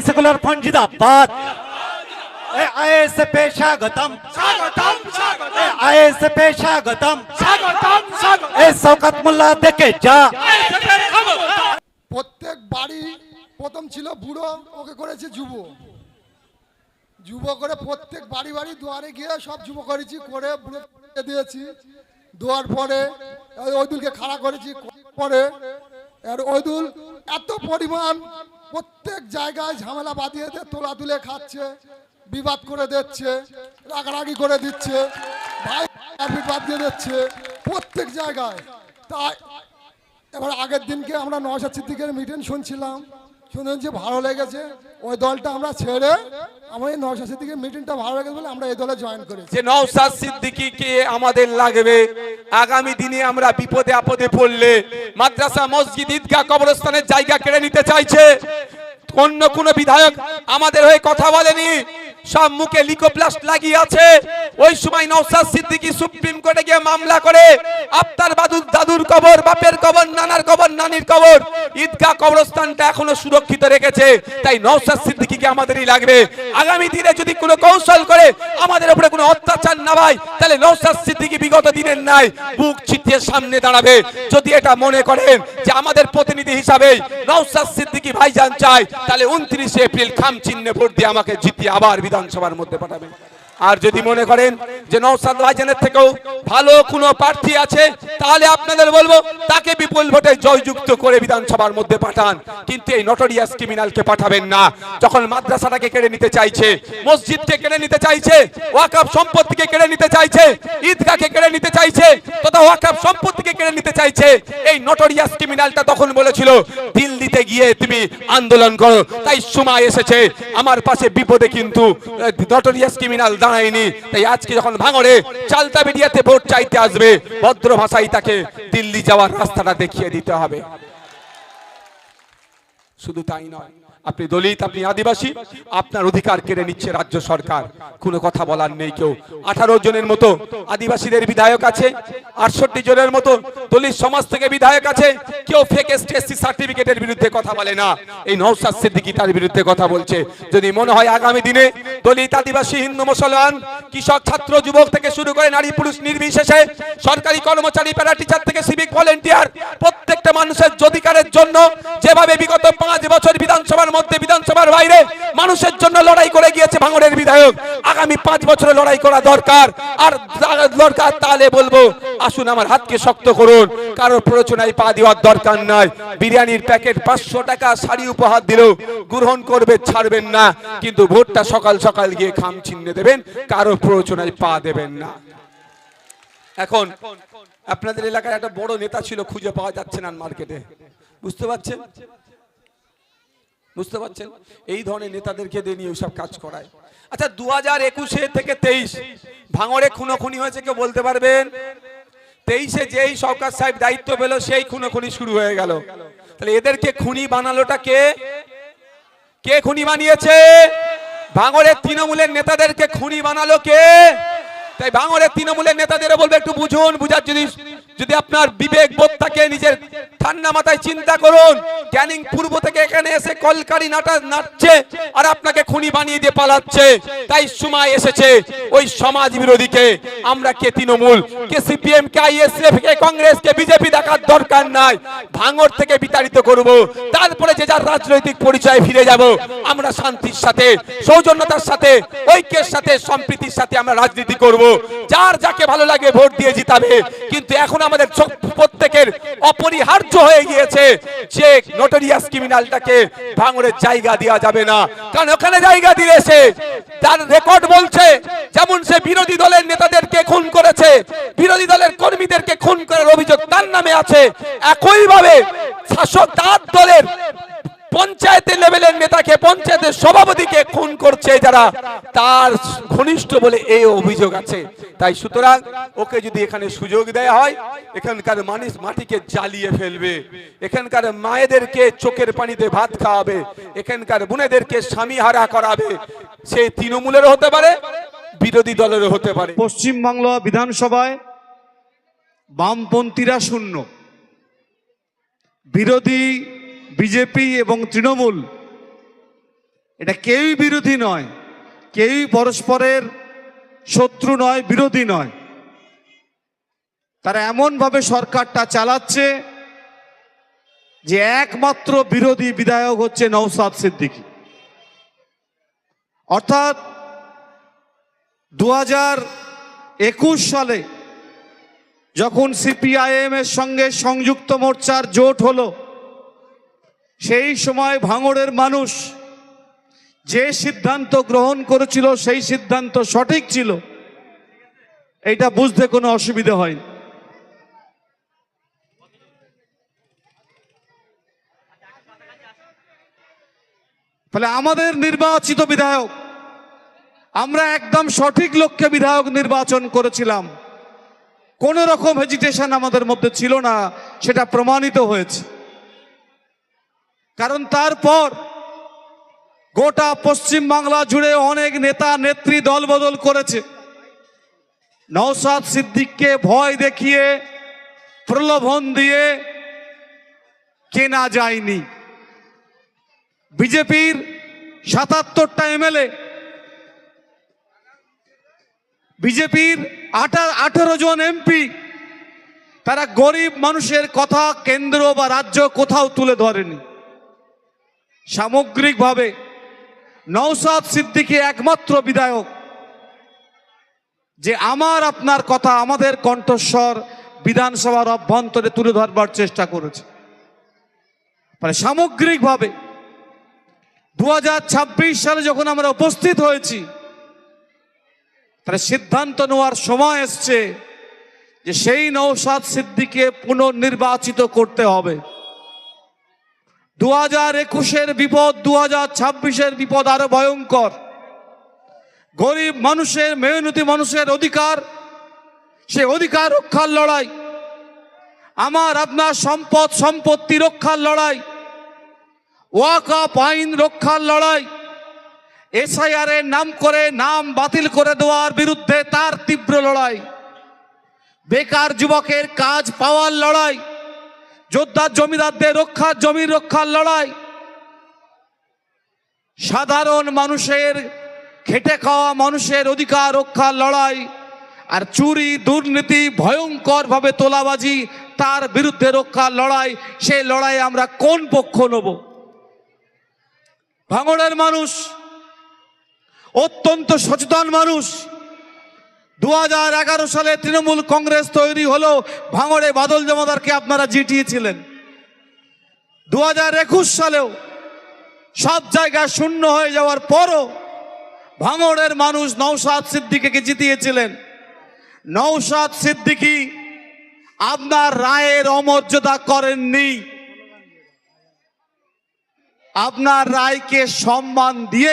Secular front जिंदाबाद। ISF स्वागतम स्वागतम स्वागतम आईएसएफ स्वागतम। स्वागतम स्वागतम শওকত মোল্লা দেখে যা। প্রত্যেক বাড়ি প্রথম ছিল বুড়ো, ওকে করেছে যুব, যুব করে প্রত্যেক বাড়ি বাড়ি দুয়ারে গিয়ে সব যুব করেছি, করে বুড়ো দিয়েছি। দেওয়ার পরে ওইদুলকে খাড়া করেছি, পরে আর ওইদুল এত পরিমাণ প্রত্যেক জায়গায় ঝামেলা বাঁধিয়ে দিয়ে তোলা তুলে খাচ্ছে, বিবাদ করে দিচ্ছে, রাগারাগি করে দিচ্ছে, ভাই বাদ দিয়ে দিচ্ছে প্রত্যেক জায়গায়। তাই এবার আগের দিনকে আমরা নওশাদ সিদ্দিকের মিটিং শুনছিলাম, শুনে যে ভালো লেগেছে, ওই দলটা আমরা ছেড়ে আমার এই নওশাদ সিদ্দিকের মিটিংটা ভালো লেগেছে বলে আমরা এই দলে জয়েন করেছি। যে নওশাদ সিদ্দিকীকে আমাদের লাগবে, আগামী দিনে আমরা বিপদে আপদে পড়লে মাদ্রাসা মসজিদ ঈদগাহ কবরস্থানের জায়গা কেড়ে নিতে চাইছে। অন্য কোন বিধায়ক আমাদের হয়ে কথা বলেনি, সব মুখে লিকোপ্লাস্ট লাগিয়ে আছে। ওই সময় নওশাদ সিদ্দিকী সুপ্রিম কোর্টে গিয়ে মামলা করে আফতার বাদুর দাদুর কবর, বাপের কবর, নানার কবর, নানির কবর, ঈদগাহ কবরস্থানটা এখনো সুরক্ষিত রেখেছে। তাই নওশাদ সিদ্দিকীকে আমাদেরই লাগবে। আগামী দিনে যদি কোনো কৌশল করে আমাদের উপরে কোনো অত্যাচার না হয়, তাহলে নওশাদ সিদ্দিকী বিগত দিনের নাই বুক চিতিয়ে সামনে দাঁড়াবে। যদি এটা মনে করেন যে আমাদের প্রতিনিধি হিসাবে নওশাদ সিদ্দিকী ভাইজান চায়, তাহলে 29 এপ্রিল খাম চিহ্নে ভোট দিয়ে আমাকে জিতিয়ে আবার বিধানসভার মধ্যে পাঠাবেন। আর যদি মনে করেন যে নওশাদ ভাইজানের থেকেও ভালো কোনো প্রার্থী আছে, তাহলে আপনাদের বলবো তাকে বিপুল ভোটে জয়যুক্ত করে বিধানসভার মধ্যে পাঠান, কিন্তু এই নটোরিয়াস ক্রিমিনালকে পাঠাবেন না। যখন মাদ্রাসাটাকে কেড়ে নিতে চাইছে, মসজিদকে কেড়ে নিতে চাইছে, ওয়াকফ সম্পত্তিকে কেড়ে নিতে চাইছে, ঈদগাহকে কেড়ে নিতে চাইছে, তথা ওয়াকফ সম্পত্তিকে কেড়ে নিতে চাইছে, এই নটোরিয়াস ক্রিমিনালটা তখন বলেছিল দিল্লিতে গিয়ে তুমি আন্দোলন করো। তাই সময় এসেছে, আমার পাশে বিপদে কিন্তু নটোরিয়াস ক্রিমিনাল দাঁড়ায়নি। তাই আজকে যখন ভাঙড়ে চালতা বেরিয়াতে ভোট চাইতে আসবে, ভদ্র ভাষায় তাকে দিল্লি যাওয়ার রাস্তাটা দেখিয়ে দিতে হবে। শুধু তাই নয়, আপনি দলিত, আপনি আদিবাসী, আপনার অধিকার কেড়ে নিচ্ছে রাজ্য সরকার, কোনো কথা বলার নেই কেউ। 18 জনের মতো আদিবাসীদের বিধায়ক আছে, 68 জনের মতো দলিত সমাজ থেকে বিধায়ক আছে, কেউ ফেক এসটি সার্টিফিকেটের বিরুদ্ধে কথা বলে না। এই নওশাদ সিদ্দিকী তার বিরুদ্ধে কথা বলছে। যদি মনে হয় আগামী দিনে দলিত, আদিবাসী, হিন্দু, মুসলমান, কৃষক, ছাত্র, যুবক থেকে শুরু করে নারী পুরুষ নির্বিশেষে, সরকারি কর্মচারী, প্যারা টিচার থেকে সিভিক ভলেন্টিয়ার, প্রত্যেকটা মানুষের অধিকারের জন্য যেভাবে বিগত 5 বছর বিধানসভার মধ্যে, বিধানসভার বাইরে মানুষের জন্য লড়াই করে গিয়েছে ভাঙড়ের বিধায়ক, আগামী 5 বছরে লড়াই করা দরকার। আর দরকার তাহলে বলবো আসুন আমার হাতকে শক্ত করুন, কারোর প্ররোচনায় পা দেওয়ার দরকার নাই। বিরিয়ানির প্যাকেট 500 টাকা, শাড়ি উপহার দিলেও গ্রহণ করবে, ছাড়বেন না, কিন্তু ভোটটা সকাল সকাল গিয়ে খাম চিহ্নে দেবেন, কারোর প্ররোচনায় পা দেবেন না। এখন আপনাদের এলাকায় একটা বড় নেতা ছিল, খুঁজে পাওয়া যাচ্ছে না মার্কেটে, বুঝতে পারছেন? বুঝতে পারছেন? এই ধরনের নেতাদেরকে দিয়ে নিয়ে সব কাজ করায়। আচ্ছা, 2021 থেকে 23 ভাঙড়ে খুনোখুনি হয়েছে, কেউ বলতে পারবেন? 23-এ যেই শওকত সাহেব দায়িত্ব পেল, সেই খুনোখুনি শুরু হয়ে গেল। তাহলে এদেরকে খুনি বানালোটা কে? কে খুনি বানিয়েছে? ভাঙড়ের তৃণমূলের নেতাদেরকে খুনি বানালো কে? তাই ভাঙড়ের তৃণমূলের নেতাদের বলবে একটু বুঝুন, বুঝার যদি আপনার বিবেক বোধ থাকে, নিজের ঠান্ডা মাথায় চিন্তা করুন। ক্যানিং পূর্ব থেকে এখানে এসে কলকারি নাচছে আর আপনাকে খুনি বানিয়ে দিয়ে পালাচ্ছে। তাই সময় এসেছে ওই সমাজ বিরোধীকে আমরা, কে তৃণমূল, কে সিপিএম, কে আইএসএফ, কে কংগ্রেস, কে বিজেপি দেখার দরকার নাই। ভাঙড় থেকে বিতাড়িত করব, তারপরে যে যার রাজনৈতিক পরিচয় ফিরে যাব। আমরা শান্তির সাথে, সৌজন্যতার সাথে, ঐক্যের সাথে, সম্প্রীতির সাথে আমরা রাজনীতি করব। যার যাকে ভালো লাগে ভোট দিয়ে জিতাবে। কিন্তু এখন আমাদের প্রত্যেকের অপরিহার্য হয়ে গিয়েছে যে নটোরিয়াস ক্রিমিনালটাকে ভাঙড়ের জায়গা দেওয়া যাবে না, কারণ ওখানে জায়গা দিয়েছে তার রেকর্ড বলছে, যেমন সে বিরোধী দলের নেতাদেরকে খুন করেছে, বিরোধী দলের কর্মীদেরকে খুন করার অভিযোগ তার নামে আছে, একইভাবে শাসক দলের পঞ্চায়েতের লেভেলের নেতাকে, পঞ্চায়েতের সভাপতিকে খুন করছে যারা তার ঘনিষ্ঠ বলে এই অভিযোগ আছে। তাই সুতরাং ওকে যদি এখানে সুযোগ দেয়া হয়, এখানকার মানুষ মাটিকে জ্বালিয়ে ফেলবে, এখানকার মায়েদেরকে চোখের পানিতে ভাত খাওয়াবে, এখানকার বোনেদেরকে স্বামী হারা করাবে। সে তৃণমূলেরও হতে পারে, বিরোধী দলেরও হতে পারে। পশ্চিমবাংলা বিধানসভায় বামপন্থীরা শূন্য, বিরোধী বিজেপি এবং তৃণমূল এটা কেউই বিরোধী নয়, কেউই পরস্পরের শত্রু নয়, বিরোধী নয়। তারা এমনভাবে সরকারটা চালাচ্ছে যে একমাত্র বিরোধী বিধায়ক হচ্ছে নওশাদ সিদ্দিকী। অর্থাৎ 2021 সালে যখন সিপিআইএম এর সঙ্গে সংযুক্ত মোর্চার জোট হলো, সেই সময় ভাঙড়ের মানুষ যে সিদ্ধান্ত গ্রহণ করেছিল সেই সিদ্ধান্ত সঠিক ছিল, এইটা বুঝতে কোনো অসুবিধা হয়নি। ফলে আমাদের নির্বাচিত বিধায়ক, আমরা একদম সঠিক লোককে বিধায়ক নির্বাচন করেছিলাম, কোন রকম হেজিটেশন আমাদের মধ্যে ছিল না, সেটা প্রমাণিত হয়েছে। কারণ তারপর গোটা পশ্চিম বাংলা জুড়ে অনেক নেতা নেত্রী দলবদল করেছে। নওশাদ সিদ্দিককে ভয় দেখিয়ে, প্রলোভন দিয়ে কেনা যায়নি। বিজেপির ৭৭টা এমএলএ, বিজেপির 18 জন এমপি, তারা গরিব মানুষের কথা কেন্দ্র বা রাজ্য কোথাও তুলে ধরেনি। সামগ্রিকভাবে নওশাদ সিদ্দিকী একমাত্র বিধায়ক যে আমার আপনার কথা, আমাদের কণ্ঠস্বর বিধানসভার অভ্যন্তরে তুলে ধরবার চেষ্টা করেছে। মানে সামগ্রিকভাবে 2026 সালে যখন আমরা উপস্থিত হয়েছি, তাহলে সিদ্ধান্ত নেওয়ার সময় এসছে যে সেই নওশাদ সিদ্দিকীকে পুনর্নির্বাচিত করতে হবে। 2021-এর বিপদ, 2026-এর বিপদ আরো ভয়ঙ্কর। গরিব মানুষের, মেহনতি মানুষের অধিকার, সে অধিকার রক্ষার লড়াই, আমার আপনার সম্পদ সম্পত্তি রক্ষার লড়াই, ওয়াকফ আইন রক্ষার লড়াই, এসআইআর এর নাম করে নাম বাতিল করে দেওয়ার বিরুদ্ধে তার তীব্র লড়াই, বেকার যুবকের কাজ পাওয়ার লড়াই, যোদ্ধা জমিদারদের রক্ষার, জমি রক্ষার লড়াই, সাধারণ মানুষের, খেটে খাওয়া মানুষের অধিকার রক্ষার লড়াই, আর চুরি দুর্নীতি ভয়ঙ্কর ভাবে তোলাবাজি তার বিরুদ্ধে রক্ষার লড়াই। সেই লড়াই আমরা কোন পক্ষ নেব? ভাঙড়ের মানুষ অত্যন্ত সচেতন মানুষ। 2011 সালে তৃণমূল কংগ্রেস তৈরি হলো, ভাঙড়ে বাদল জমাদারকে আপনারা জিতিয়েছিলেন। 2021 সালেও সব জায়গায় শূন্য হয়ে যাওয়ার পরও ভাঙড়ের মানুষ নওশাদ সিদ্দিকীকে জিতিয়েছিলেন। নওশাদ সিদ্দিকী আপনার রায়ের অমর্যাদা করেননি, আপনার রায়কে সম্মান দিয়েই